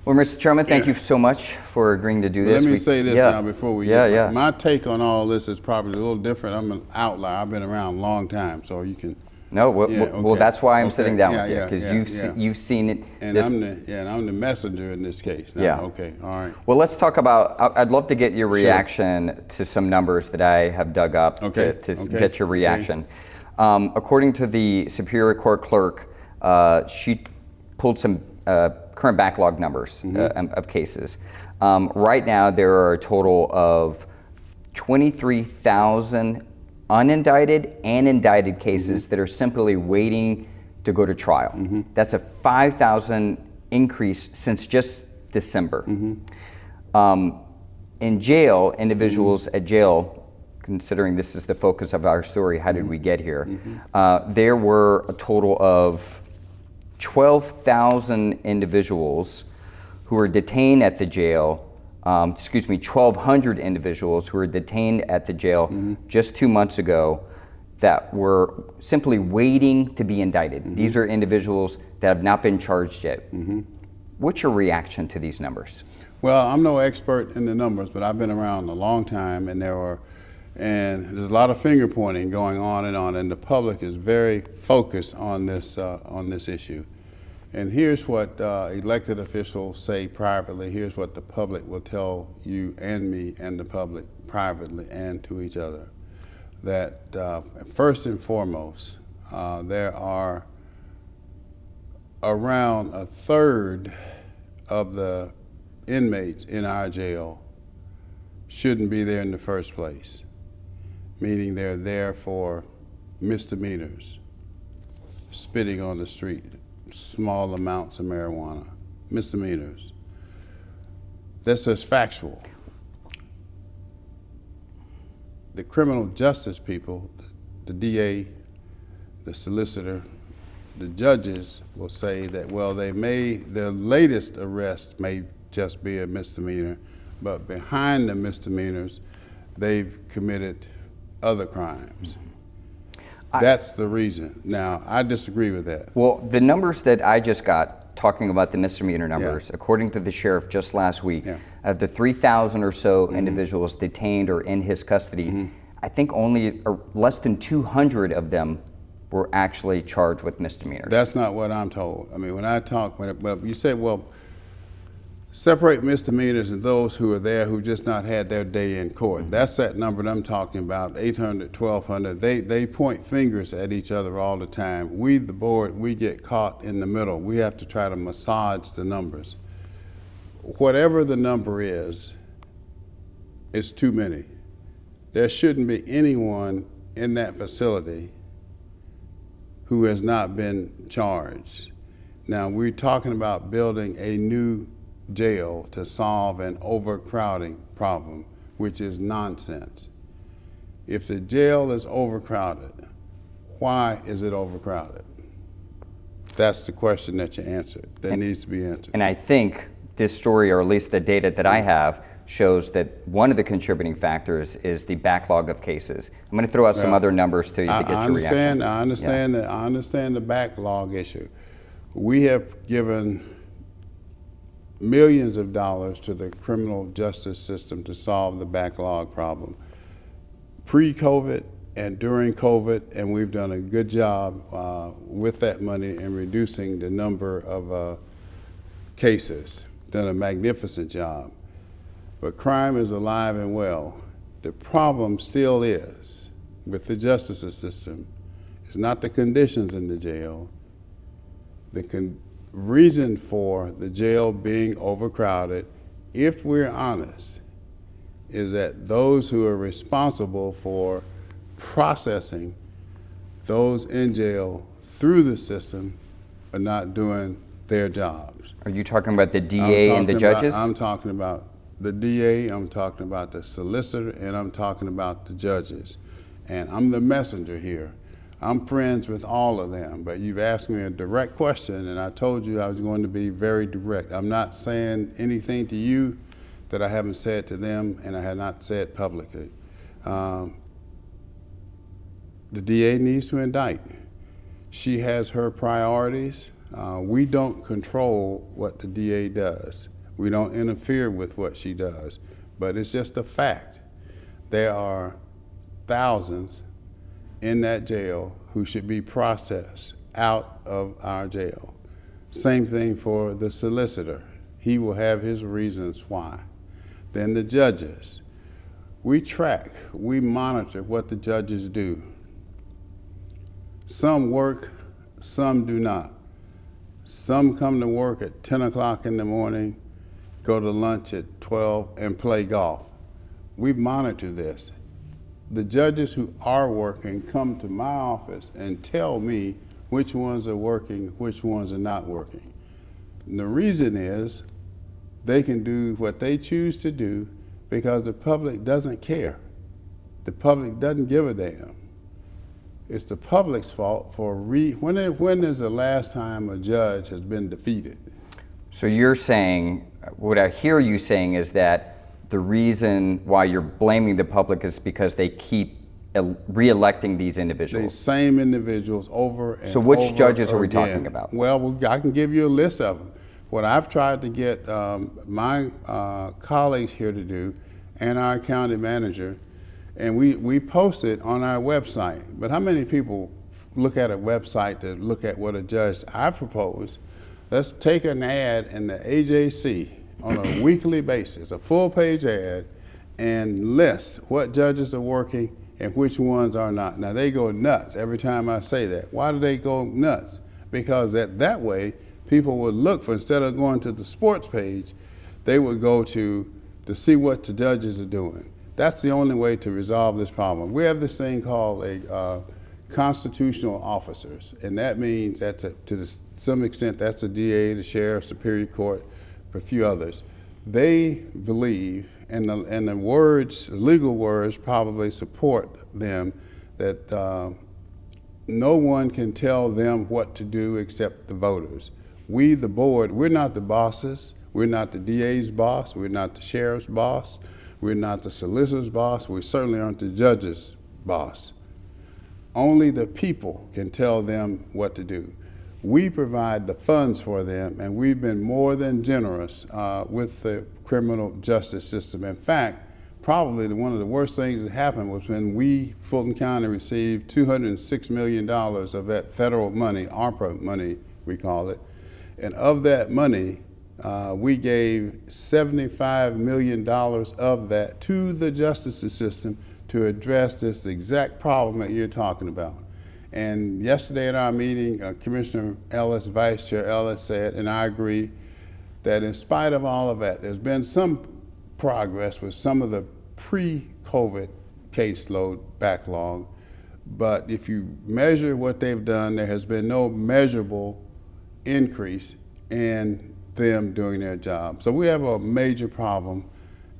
Well, Mr. Chairman, thank you so much for agreeing to do this. Let me say this now before we get my take on all this is probably a little different. I'm an outlier. I've been around a long time, so you can. No, well, that's why I'm sitting down with you, because you've seen it. And I'm the messenger in this case. Now. Okay. All right. Well, let's talk about. I'd love to get your reaction to some numbers that I have dug up to get your reaction. According to the Superior Court clerk, she pulled some current backlog numbers of cases. Right now, there are a total of 23,000 unindicted and indicted cases that are simply waiting to go to trial. That's a 5,000 increase since just December. In jail, individuals at jail, considering this is the focus of our story, how did we get here? There were a total of 12,000 individuals who were detained at the jail, 1,200 individuals who were detained at the jail just 2 months ago that were simply waiting to be indicted. These are individuals that have not been charged yet. What's your reaction to these numbers? Well, I'm no expert in the numbers, but I've been around a long time, and there's a lot of finger pointing going on, and the public is very focused on this issue. And here's what elected officials say privately. Here's what the public will tell you and me and the public privately and to each other. That first and foremost, there are around a third of the inmates in our jail shouldn't be there in the first place, meaning they're there for misdemeanors, spitting on the street, small amounts of marijuana, misdemeanors. That's just factual. The criminal justice people, the DA, the solicitor, the judges will say that, well, their latest arrest may just be a misdemeanor, but behind the misdemeanors, they've committed other crimes. That's the reason. Now, I disagree with that. Well, the numbers that I just got, talking about the misdemeanor numbers, according to the sheriff just last week, of the 3,000 or so individuals detained or in his custody, I think only less than 200 of them were actually charged with misdemeanors. That's not what I'm told. I mean, you say, well, separate misdemeanors and those who are there who just not had their day in court. That's that number that I'm talking about, 800, 1,200. They point fingers at each other all the time. We, the board, we get caught in the middle. We have to try to massage the numbers. Whatever the number is, it's too many. There shouldn't be anyone in that facility who has not been charged. Now, we're talking about building a new jail to solve an overcrowding problem, which is nonsense. If the jail is overcrowded, why is it overcrowded? That's the question that you answered, that needs to be answered. And I think this story, or at least the data that I have, shows that one of the contributing factors is the backlog of cases. I'm going to throw out some other numbers to you to get your reaction. I understand the backlog issue. We have given millions of dollars to the criminal justice system to solve the backlog problem. Pre-COVID and during COVID, and we've done a good job with that money in reducing the number of cases, done a magnificent job. But crime is alive and well. The problem still is, with the justice system, it's not the conditions in the jail. The reason for the jail being overcrowded, if we're honest, is that those who are responsible for processing those in jail through the system are not doing their jobs. Are you talking about the DA and the judges? I'm talking about the DA, I'm talking about the solicitor, and I'm talking about the judges. And I'm the messenger here. I'm friends with all of them, but you've asked me a direct question, and I told you I was going to be very direct. I'm not saying anything to you that I haven't said to them, and I have not said publicly. The DA needs to indict. She has her priorities. We don't control what the DA does. We don't interfere with what she does, but it's just a fact. There are thousands in that jail who should be processed out of our jail. Same thing for the solicitor. He will have his reasons why. Then the judges. We track, we monitor what the judges do. Some work, some do not. Some come to work at 10 o'clock in the morning, go to lunch at 12 and play golf. We monitor this. The judges who are working come to my office and tell me which ones are working, which ones are not working. And the reason is they can do what they choose to do because the public doesn't care. The public doesn't give a damn. It's the public's fault for when is the last time a judge has been defeated? So you're saying, what I hear you saying is that the reason why you're blaming the public is because they keep re-electing these individuals. The same individuals over and over. So which judges are we again. talking about? Well, I can give you a list of them. What I've tried to get my colleagues here to do and our county manager, and we post it on our website. But how many people look at a website to look at what a judge? I propose, let's take an ad in the AJC on a weekly basis, a full-page ad, and list what judges are working and which ones are not. Now, they go nuts every time I say that. Why do they go nuts? Because that way, people would look for, instead of going to the sports page, they would go to see what the judges are doing. That's the only way to resolve this problem. We have this thing called a constitutional officers, and that means some extent that's the DA, the sheriff, Superior Court, a few others. They believe, and the words, legal words probably support them, that no one can tell them what to do except the voters. We, the board, we're not the bosses. We're not the DA's boss. We're not the sheriff's boss. We're not the solicitor's boss. We certainly aren't the judge's boss. Only the people can tell them what to do. We provide the funds for them, and we've been more than generous with the criminal justice system. In fact, probably one of the worst things that happened was when we, Fulton County, received $206 million of that federal money, ARPA money, we call it. And of that money, we gave $75 million of that to the justice system to address this exact problem that you're talking about. And yesterday at our meeting, Commissioner Ellis, Vice Chair Ellis said, and I agree, that in spite of all of that, there's been some progress with some of the pre-COVID caseload backlog. But if you measure what they've done, there has been no measurable increase in them doing their job. So we have a major problem,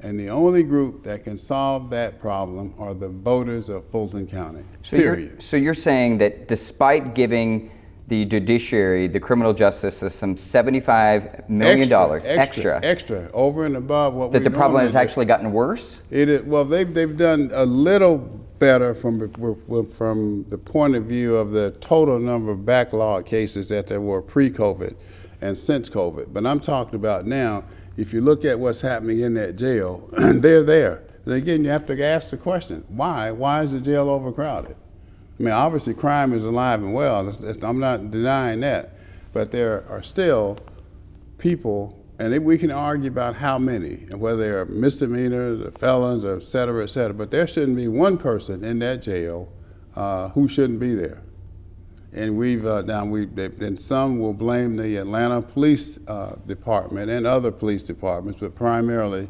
and the only group that can solve that problem are the voters of Fulton County, period. So you're saying that despite giving the judiciary, the criminal justice system, $75 million extra over and above what we that the problem has actually gotten worse? Well, they've done a little better from the point of view of the total number of backlog cases that there were pre-COVID and since COVID. But I'm talking about now, if you look at what's happening in that jail, they're there. And again, you have to ask the question, why? Why is the jail overcrowded? I mean, obviously crime is alive and well. I'm not denying that. But there are still people, and we can argue about how many, and whether they're misdemeanors or felons or et cetera, but there shouldn't be one person in that jail who shouldn't be there. And and some will blame the Atlanta Police Department and other police departments, but primarily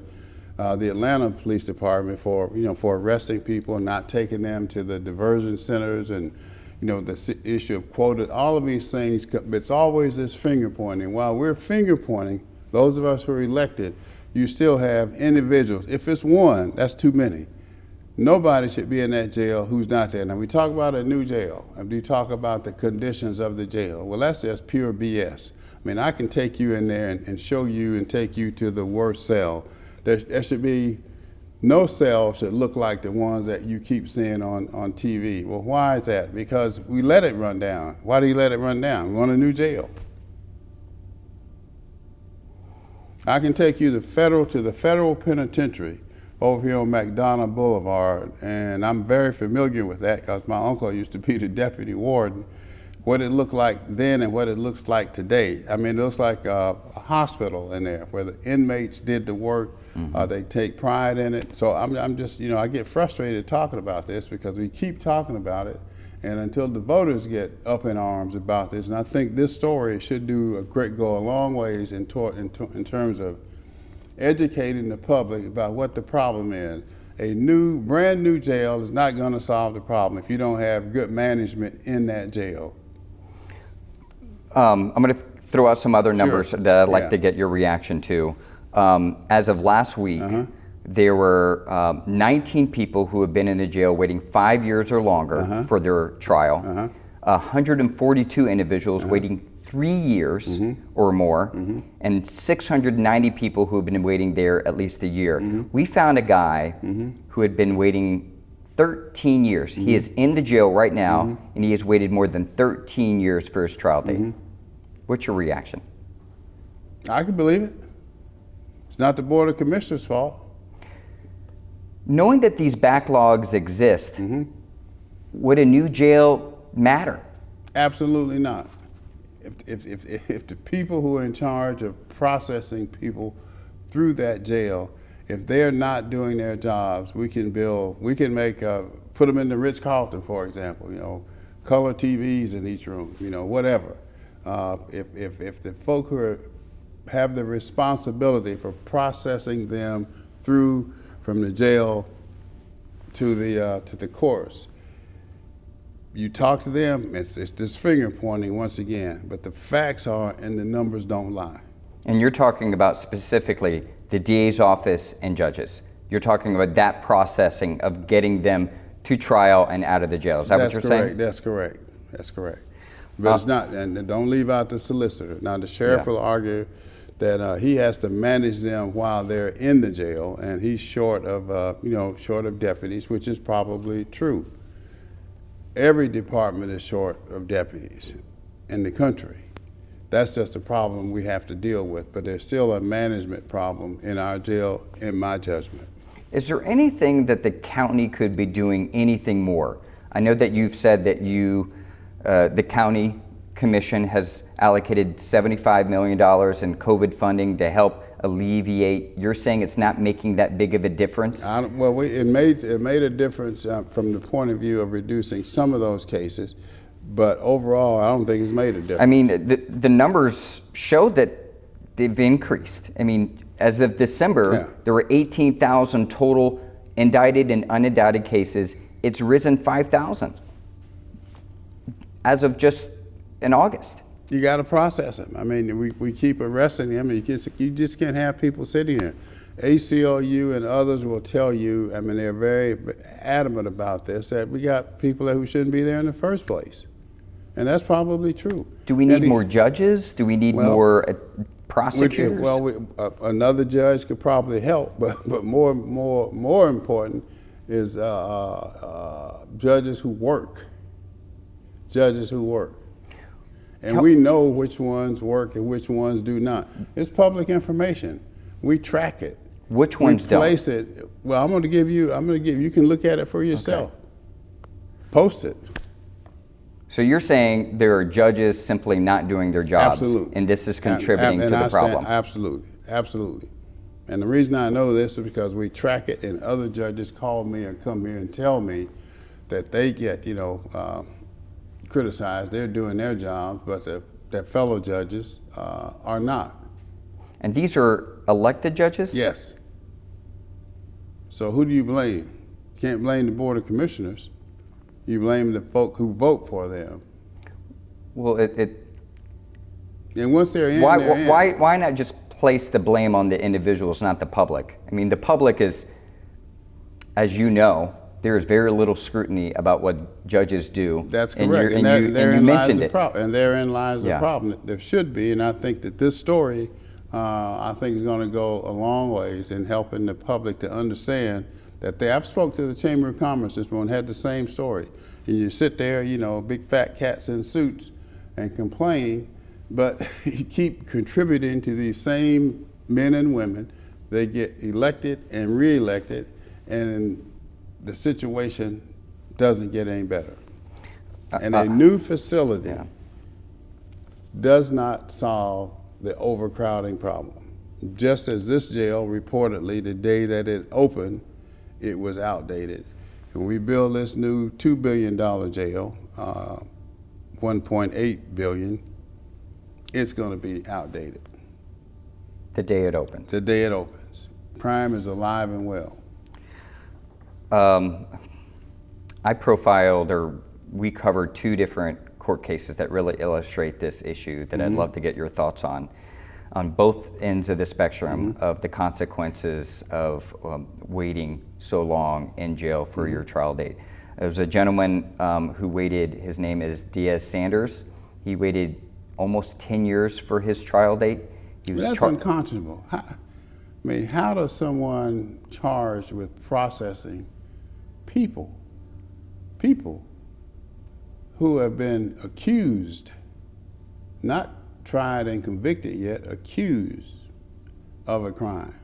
the Atlanta Police Department for arresting people and not taking them to the diversion centers, and the issue of quotas. All of these things, it's always this finger pointing. While we're finger pointing, those of us who are elected, you still have individuals. If it's one, that's too many. Nobody should be in that jail who's not there. Now, we talk about a new jail, and we talk about the conditions of the jail. Well, that's just pure BS. I mean, I can take you in there and show you and take you to the worst cell. There should be no cell should look like the ones that you keep seeing on TV. Well, why is that? Because we let it run down. Why do you let it run down? We want a new jail. I can take you to the federal penitentiary over here on McDonough Boulevard, and I'm very familiar with that because my uncle used to be the deputy warden. What it looked like then and what it looks like today. I mean, it looks like a hospital in there where the inmates did the work. They take pride in it. So I'm just, I get frustrated talking about this because we keep talking about it, and until the voters get up in arms about this, and I think this story should go a long ways in terms of educating the public about what the problem is. A brand new jail is not going to solve the problem if you don't have good management in that jail. I'm going to throw out some other numbers that I'd like to get your reaction to. As of last week, there were 19 people who have been in the jail waiting 5 years or longer for their trial, 142 individuals waiting 3 years or more, and 690 people who have been waiting there at least a year. We found a guy who had been waiting 13 years. He is in the jail right now, and he has waited more than 13 years for his trial date. What's your reaction? I can believe it. It's not the Board of Commissioners' fault. Knowing that these backlogs exist, would a new jail matter? Absolutely not. If the people who are in charge of processing people through that jail, if they're not doing their jobs, we can put them in the Ritz-Carlton, for example, color TVs in each room, whatever. If the folk who have the responsibility for processing them through from the jail to the courts, you talk to them, it's this finger pointing once again, but the facts are and the numbers don't lie. And you're talking about specifically the DA's office and judges. You're talking about that processing of getting them to trial and out of the jail. Is that what you're saying? That's correct. That's correct. But it's not, and don't leave out the solicitor. Now the sheriff will argue that he has to manage them while they're in the jail, and he's short of deputies, which is probably true. Every department is short of deputies in the country. That's just a problem we have to deal with, but there's still a management problem in our jail, in my judgment. Is there anything that the county could be doing anything more? I know that you've said that the county commission has allocated $75 million in COVID funding to help alleviate. You're saying it's not making that big of a difference? It made a difference from the point of view of reducing some of those cases, but overall, I don't think it's made a difference. I mean, the numbers show that they've increased. I mean, as of December, there were 18,000 total indicted and unindicted cases. It's risen 5,000 as of just in August. You got to process them. I mean, we keep arresting them. You just can't have people sitting here. ACLU and others will tell you, I mean, they're very adamant about this, that we got people who shouldn't be there in the first place. And that's probably true. Do we need more judges? Do we need more prosecutors? Another judge could probably help, but more important is judges who work. Judges who work. And we know which ones work and which ones do not. It's public information. We track it. Which ones don't? We place it. Well, you can look at it for yourself. Okay. Post it. So you're saying there are judges simply not doing their jobs. Absolutely. And this is contributing to the problem. Absolutely. And the reason I know this is because we track it, and other judges call me and come here and tell me that they get, criticized. They're doing their jobs, but their fellow judges are not. And these are elected judges? Yes. So who do you blame? You can't blame the Board of Commissioners. You blame the folk who vote for them. Well, and once they're in, why not just place the blame on the individuals, not the public? I mean, the public is, as you know, there is very little scrutiny about what judges do. That's correct. And therein lies the problem. There should be, and I think that this story, I think is going to go a long ways in helping the public to understand that I've spoke to the Chamber of Commerce this morning, had the same story. And you sit there, big fat cats in suits and complain, but you keep contributing to these same men and women. They get elected and reelected, and the situation doesn't get any better. And a new facility does not solve the overcrowding problem. Just as this jail, reportedly, the day that it opened, it was outdated. When we build this new $2 billion jail, $1.8 billion, it's going to be outdated. The day it opens. The day it opens. Crime is alive and well. I profiled, or we covered 2 different court cases that really illustrate this issue that I'd love to get your thoughts on both ends of the spectrum of the consequences of waiting so long in jail for your trial date. There was a gentleman who waited, his name is Diaz Sanders. He waited almost 10 years for his trial date. He was That's unconscionable. How does someone charged with processing people who have been accused, not tried and convicted yet, accused of a crime?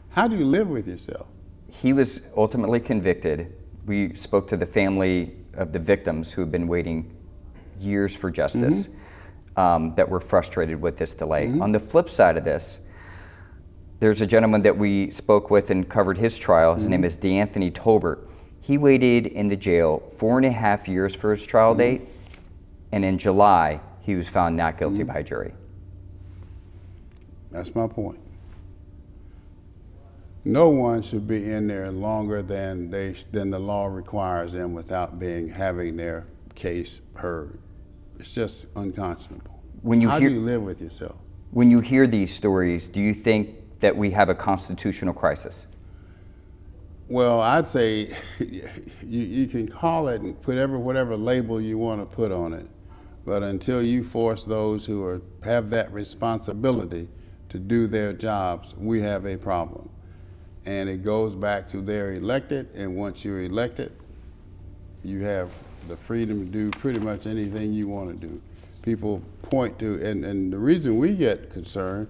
How do you live with yourself? He was ultimately convicted. We spoke to the family of the victims who have been waiting years for justice, that were frustrated with this delay. On the flip side of this, there's a gentleman that we spoke with and covered his trial. His name is DeAnthony Tolbert. He waited in the jail 4.5 years for his trial date, and in July, he was found not guilty by jury. That's my point. No one should be in there longer than the law requires them without having their case heard. It's just unconscionable. How do you live with yourself? When you hear these stories, do you think that we have a constitutional crisis? Well, I'd say you can call it and put whatever label you want to put on it, but until you force those who have that responsibility to do their jobs, we have a problem. And it goes back to they're elected, and once you're elected, you have the freedom to do pretty much anything you want to do. People point to, and the reason we get concerned,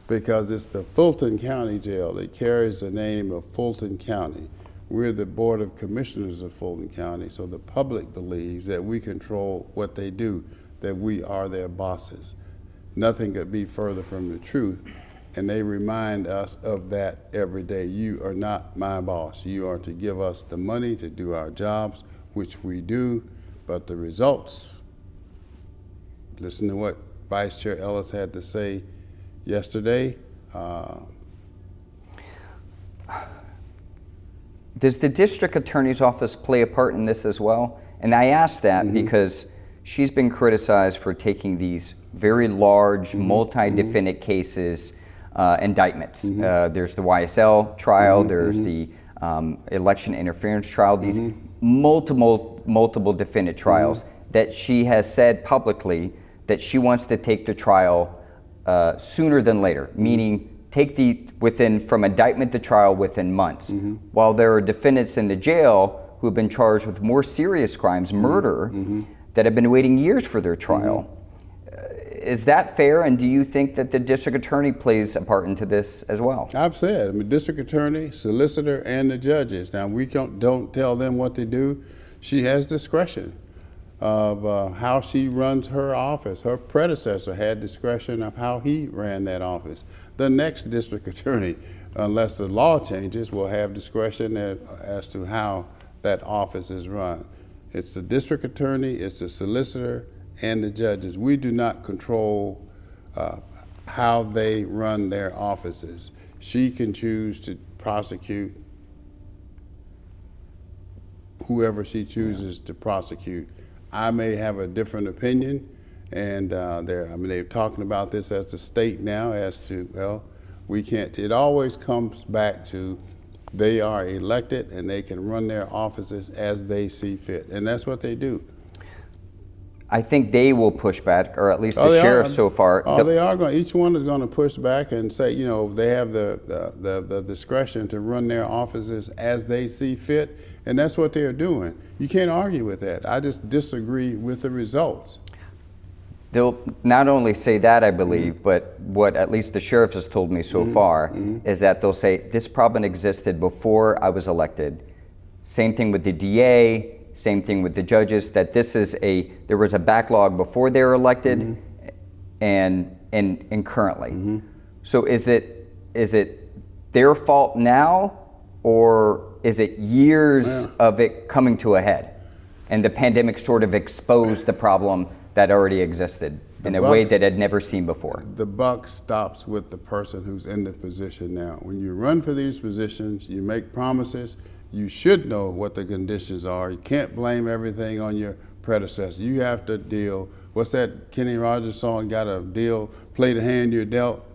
because it's the Fulton County Jail. It carries the name of Fulton County. We're the Board of Commissioners of Fulton County, so the public believes that we control what they do, that we are their bosses. Nothing could be further from the truth, and they remind us of that every day. You are not my boss. You are to give us the money to do our jobs, which we do, but the results, listen to what Vice Chair Ellis had to say yesterday. Does the district attorney's office play a part in this as well? And I ask that because she's been criticized for taking these very large, multi-defendant cases, indictments. There's the YSL trial, there's the election interference trial, these multiple defendant trials that she has said publicly that she wants to take the trial sooner than later, meaning take from indictment to trial within months. While there are defendants in the jail who have been charged with more serious crimes, murder, that have been waiting years for their trial. Is that fair, and do you think that the district attorney plays a part into this as well? I've said, district attorney, solicitor, and the judges. Now, we don't tell them what to do. She has discretion of how she runs her office. Her predecessor had discretion of how he ran that office. The next district attorney, unless the law changes, will have discretion as to how that office is run. It's the district attorney, it's the solicitor, and the judges. We do not control how they run their offices. She can choose to prosecute whoever she chooses to prosecute. I may have a different opinion, and they're talking about this as the state now as to, well, we can't. It always comes back to they are elected and they can run their offices as they see fit, and that's what they do. I think they will push back, or at least the sheriff so far. They are going. Each one is going to push back and say, they have the discretion to run their offices as they see fit, and that's what they're doing. You can't argue with that. I just disagree with the results. They'll not only say that, I believe, but what at least the sheriff has told me so far is that they'll say this problem existed before I was elected. Same thing with the DA, same thing with the judges, that there was a backlog before they were elected and currently. So is it their fault now, or is it years of it coming to a head? And the pandemic sort of exposed the problem that already existed in a way that I'd never seen before. The buck stops with the person who's in the position now. When you run for these positions, you make promises, you should know what the conditions are. You can't blame everything on your predecessor. You have to deal, what's that Kenny Rogers song, got to deal, play the hand you're dealt,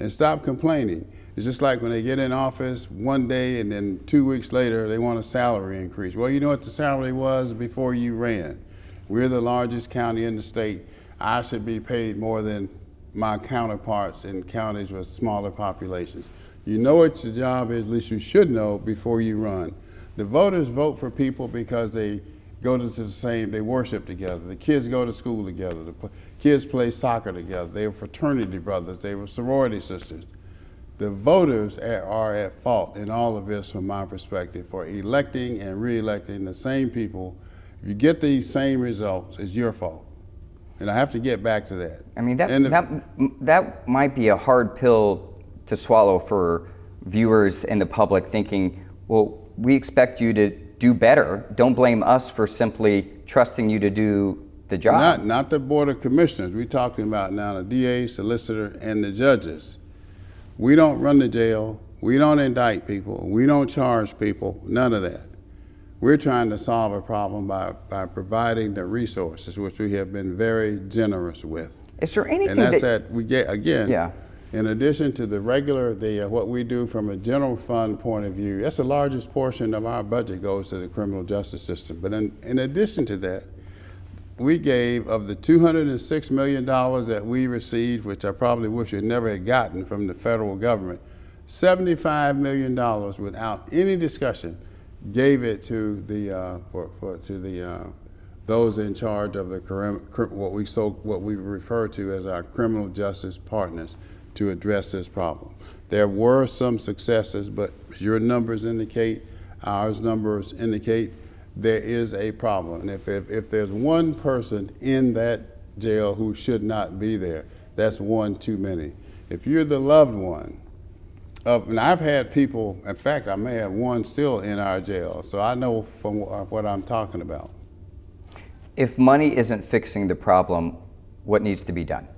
and stop complaining. It's just like when they get in office one day and then 2 weeks later they want a salary increase. Well, you know what the salary was before you ran. We're the largest county in the state. I should be paid more than my counterparts in counties with smaller populations. You know what your job is, at least you should know before you run. The voters vote for people because they go to the same, they worship together. The kids go to school together. The kids play soccer together. They were fraternity brothers. They were sorority sisters. The voters are at fault in all of this, from my perspective, for electing and re-electing the same people. If you get these same results, it's your fault. And I have to get back to that. I mean, that might be a hard pill to swallow for viewers and the public, thinking, well, we expect you to do better. Don't blame us for simply trusting you to do the job. Not the Board of Commissioners. We're talking about now the DA, solicitor, and the judges. We don't run the jail. We don't indict people. We don't charge people. None of that. We're trying to solve a problem by providing the resources, which we have been very generous with. Is there anything and that's that we get, again, yeah. In addition to the regular, what we do from a general fund point of view, that's the largest portion of our budget goes to the criminal justice system. But in addition to that, we gave, of the $206 million that we received, which I probably wish we never had gotten from the federal government, $75 million without any discussion, gave it to those in charge of what we refer to as our criminal justice partners to address this problem. There were some successes, but your numbers indicate, ours numbers indicate, there is a problem. And if there's one person in that jail who should not be there, that's one too many. If you're the loved one, and I've had people, in fact, I may have one still in our jail, so I know from what I'm talking about. If money isn't fixing the problem, what needs to be done?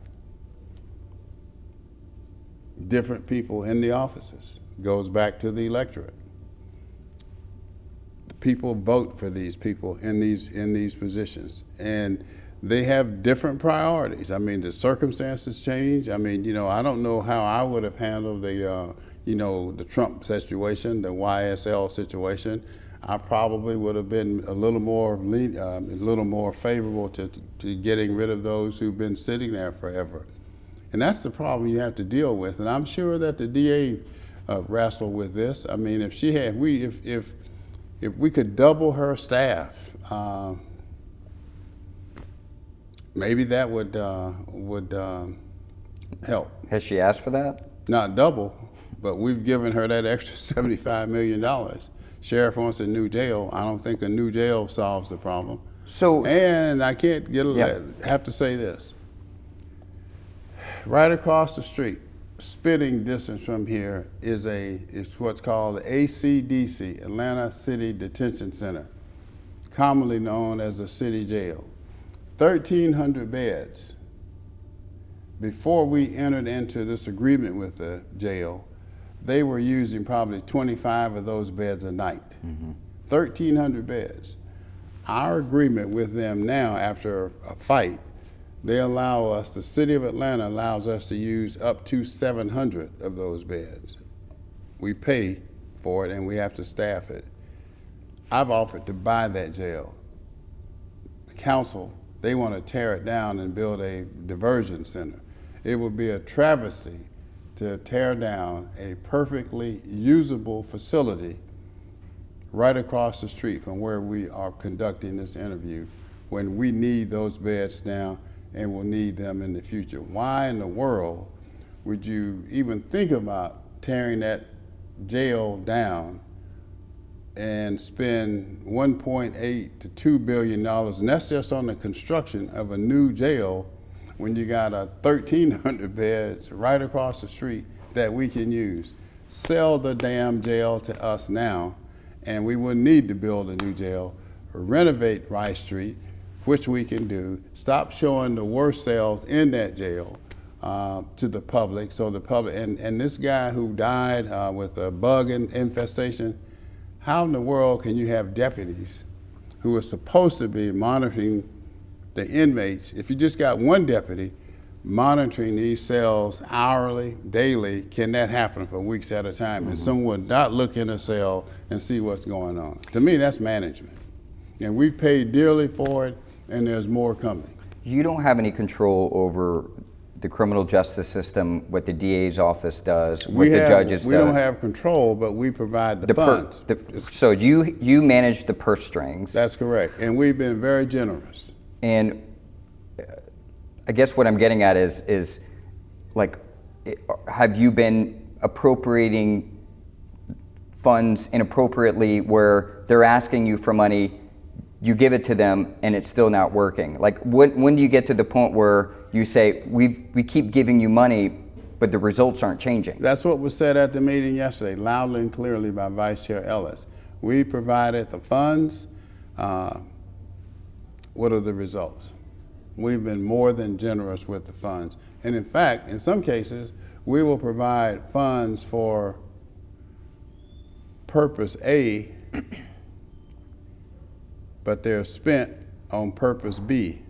Different people in the offices. Goes back to the electorate. The people vote for these people in these positions, and they have different priorities. I mean, the circumstances change. I mean, I don't know how I would have handled the Trump situation, the YSL situation. I probably would have been a little more favorable to getting rid of those who've been sitting there forever. And that's the problem you have to deal with. And I'm sure that the DA wrestled with this. I mean, if we could double her staff, maybe that would help. Has she asked for that? Not double, but we've given her that extra $75 million. Sheriff wants a new jail. I don't think a new jail solves the problem. And I can't have to say this. Right across the street, spitting distance from here, is what's called the ACDC, Atlanta City Detention Center, commonly known as a city jail. 1,300 beds. Before we entered into this agreement with the jail, they were using probably 25 of those beds a night. 1,300 beds. Our agreement with them now, after a fight, they allow us, the city of Atlanta allows us to use up to 700 of those beds. We pay for it and we have to staff it. I've offered to buy that jail. The council, they want to tear it down and build a diversion center. It would be a travesty to tear down a perfectly usable facility right across the street from where we are conducting this interview when we need those beds now. and will need them in the future. Why in the world would you even think about tearing that jail down and spend $1.8 to $2 billion, and that's just on the construction of a new jail when you got 1,300 beds right across the street that we can use. Sell the damn jail to us now, and we wouldn't need to build a new jail. Renovate Rice Street, which we can do. Stop showing the worst cells in that jail to the public. So the public, and this guy who died with a bug infestation, how in the world can you have deputies who are supposed to be monitoring the inmates, if you just got one deputy monitoring these cells hourly, daily, can that happen for weeks at a time? And someone would not look in a cell and see what's going on. To me, that's management. And we've paid dearly for it, and there's more coming. You don't have any control over the criminal justice system, what the DA's office does, what the judges do. We don't have control, but we provide the funds. So you manage the purse strings. That's correct, and we've been very generous. And I guess what I'm getting at is like, have you been appropriating funds inappropriately where they're asking you for money, you give it to them, and it's still not working? Like, when do you get to the point where you say, we keep giving you money, but the results aren't changing? That's what was said at the meeting yesterday, loudly and clearly by Vice Chair Ellis. We provided the funds. What are the results? We've been more than generous with the funds. And in fact, in some cases, we will provide funds for purpose A, but they're spent on purpose B.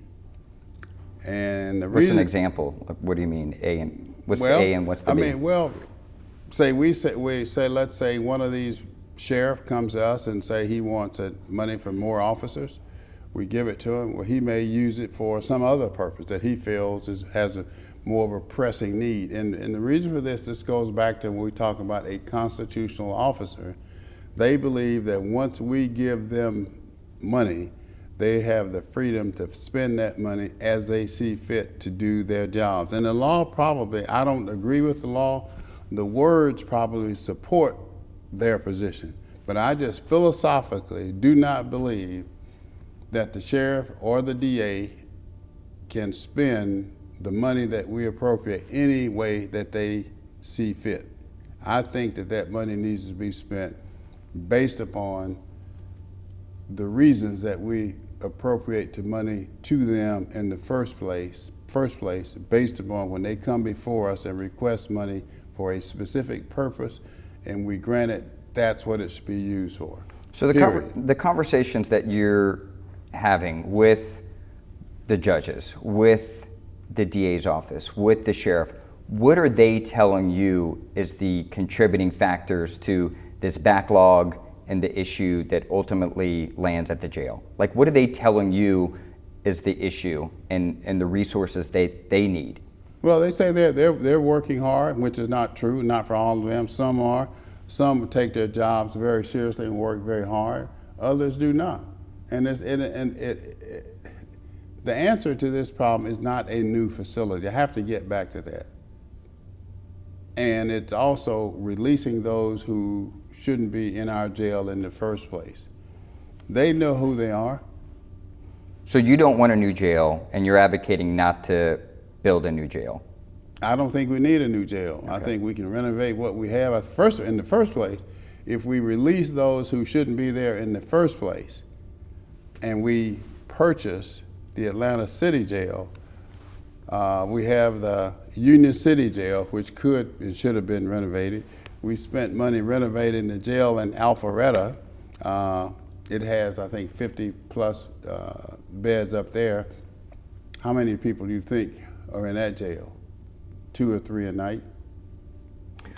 And the What's an example? What do you mean, A and what's the A and what's the B? I mean, well, let's say one of these sheriff comes to us and say he wants money for more officers. We give it to him. Well, he may use it for some other purpose that he feels has more of a pressing need. And the reason for this goes back to when we talk about a constitutional officer. They believe that once we give them money, they have the freedom to spend that money as they see fit to do their jobs. And the law probably, I don't agree with the law, the words probably support their position. But I just philosophically do not believe that the sheriff or the DA can spend the money that we appropriate any way that they see fit. I think that money needs to be spent based upon the reasons that we appropriate the money to them in the first place, based upon when they come before us and request money for a specific purpose, and we grant it, that's what it should be used for. So the conversations that you're having with the judges, with the DA's office, with the sheriff, what are they telling you is the contributing factors to this backlog and the issue that ultimately lands at the jail? Like, what are they telling you is the issue and the resources they need? Well, they say they're working hard, which is not true, not for all of them. Some are. Some take their jobs very seriously and work very hard. Others do not. And the answer to this problem is not a new facility. I have to get back to that. And it's also releasing those who shouldn't be in our jail in the first place. They know who they are. So you don't want a new jail, and you're advocating not to build a new jail? I don't think we need a new jail. Okay. I think we can renovate what we have in the first place. If we release those who shouldn't be there in the first place, and we purchase the Atlanta City Jail, we have the Union City Jail, which could and should have been renovated. We spent money renovating the jail in Alpharetta. It has, I think, 50 plus beds up there. How many people do you think are in that jail? 2 or 3 a night?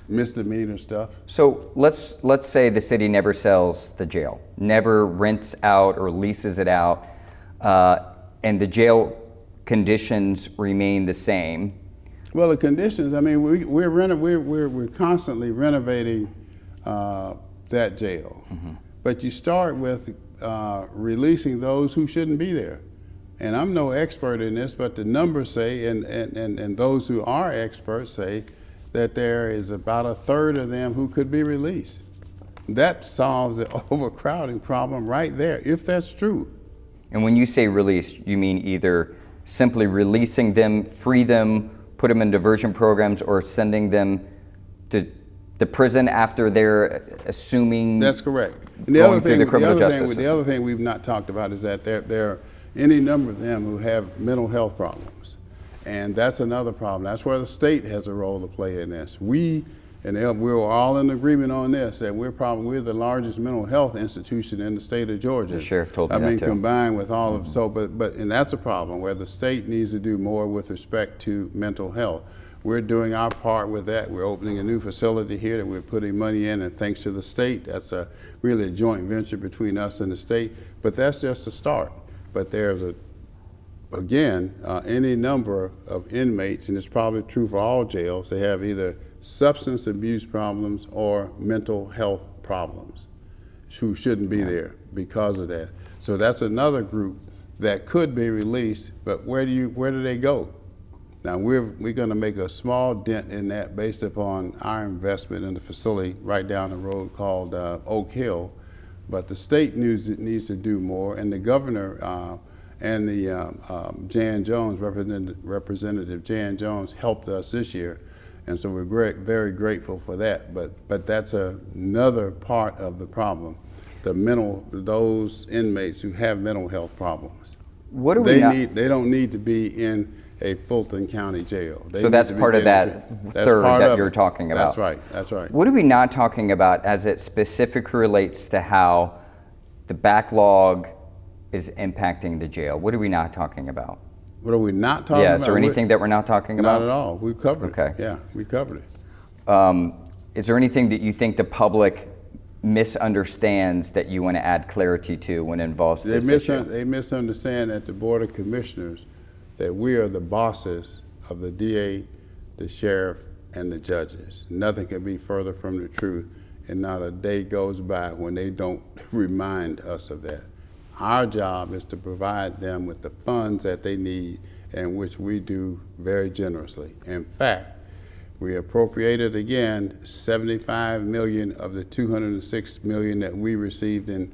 Misdemeanor stuff. So let's say the city never sells the jail, never rents out or leases it out, and the jail conditions remain the same. Well, the conditions, I mean, we're constantly renovating that jail. Mm-hmm. But you start with releasing those who shouldn't be there. And I'm no expert in this, but the numbers say, and those who are experts say, that there is about a third of them who could be released. That solves the overcrowding problem right there, if that's true. And when you say release, you mean either simply releasing them, free them, put them in diversion programs, or sending them to the prison after they're assuming. That's correct. And the other thing, the other thing we've not talked about is that there are any number of them who have mental health problems, and that's another problem. That's where the state has a role to play in this. We're all in agreement on this, that we're the largest mental health institution in the state of Georgia. The sheriff told me that too. Combined with all of and that's a problem where the state needs to do more with respect to mental health. We're doing our part with that. We're opening a new facility here that we're putting money in, and thanks to the state, that's really a joint venture between us and the state. But that's just a start. But there's any number of inmates, and it's probably true for all jails, they have either substance abuse problems or mental health problems who shouldn't be there because of that. So that's another group that could be released, but where do they go? Now we're going to make a small dent in that based upon our investment in the facility right down the road called Oak Hill, but the state needs to do more, and the governor and the Jan Jones, Representative Jan Jones, helped us this year, and so we're very grateful for that. But that's another part of the problem, those inmates who have mental health problems. What do they don't need to be in a Fulton County jail. So that's part of that third that you're talking about. That's right. What are we not talking about as it specifically relates to how the backlog is impacting the jail? What are we not talking about? What are we not talking about? Yeah, is there anything that we're not talking about? Not at all. We've covered it. Okay. Yeah, we covered it. Is there anything that you think the public misunderstands that you want to add clarity to when it involves this issue? They misunderstand at the Board of Commissioners that we are the bosses of the DA, the sheriff, and the judges. Nothing can be further from the truth, and not a day goes by when they don't remind us of that. Our job is to provide them with the funds that they need, and which we do very generously. In fact, we appropriated again 75 million of the 206 million that we received in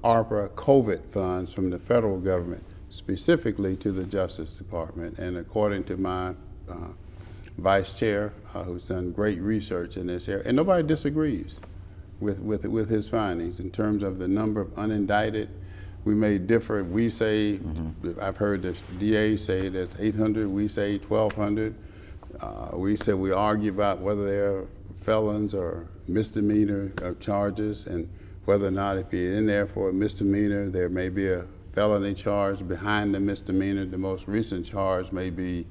ARPA COVID funds from the federal government, specifically to the Justice Department. And according to my vice chair, who's done great research in this area, and nobody disagrees with his findings in terms of the number of unindicted. We may differ. We say, I've heard the DA say that's 800, we say 1,200. We argue about whether they're felons or misdemeanor charges, and whether or not if you're in there for a misdemeanor, there may be a felony charge behind the misdemeanor. The most recent charge may be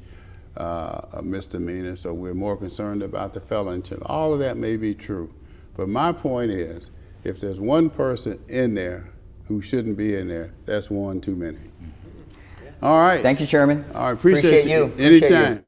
a misdemeanor, so we're more concerned about the felony charge. All of that may be true, but my point is, if there's one person in there who shouldn't be in there, that's one too many. All right. Thank you, Chairman. All right, appreciate you. Anytime.